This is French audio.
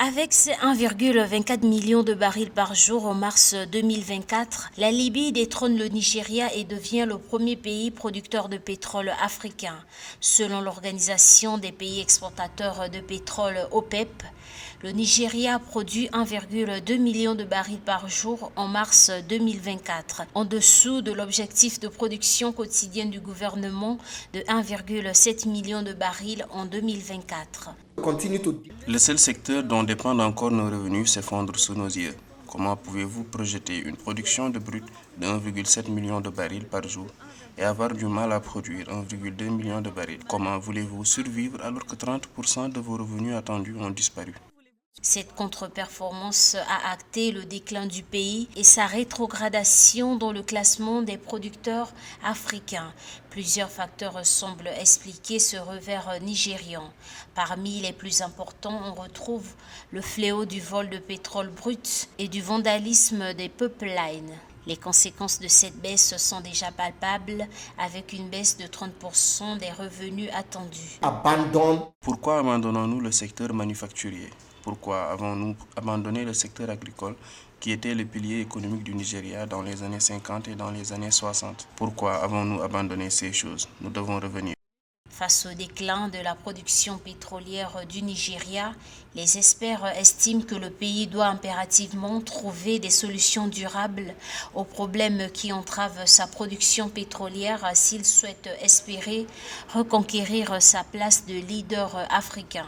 Avec ses 1,24 million de barils par jour en mars 2024, la Libye détrône le Nigeria et devient le premier pays producteur de pétrole africain. Selon l'Organisation des pays exportateurs de pétrole OPEP, le Nigeria produit 1,2 million de barils par jour en mars 2024, en dessous de l'objectif de production quotidienne du gouvernement de 1,7 million de barils en 2024. Le seul secteur dont dépendent encore nos revenus s'effondre sous nos yeux. Comment pouvez-vous projeter une production de brut de 1,7 million de barils par jour et avoir du mal à produire 1,2 million de barils? Comment voulez-vous survivre alors que 30% de vos revenus attendus ont disparu? Cette contre-performance a acté le déclin du pays et sa rétrogradation dans le classement des producteurs africains. Plusieurs facteurs semblent expliquer ce revers nigérian. Parmi les plus importants, on retrouve le fléau du vol de pétrole brut et du vandalisme des pipelines. Les conséquences de cette baisse sont déjà palpables avec une baisse de 30% des revenus attendus. Pourquoi abandonnons-nous le secteur manufacturier? Pourquoi avons-nous abandonné le secteur agricole qui était le pilier économique du Nigeria dans les années 50 et dans les années 60? Pourquoi avons-nous abandonné ces choses? Nous devons revenir. Face au déclin de la production pétrolière du Nigeria, les experts estiment que le pays doit impérativement trouver des solutions durables aux problèmes qui entravent sa production pétrolière s'il souhaite espérer reconquérir sa place de leader africain.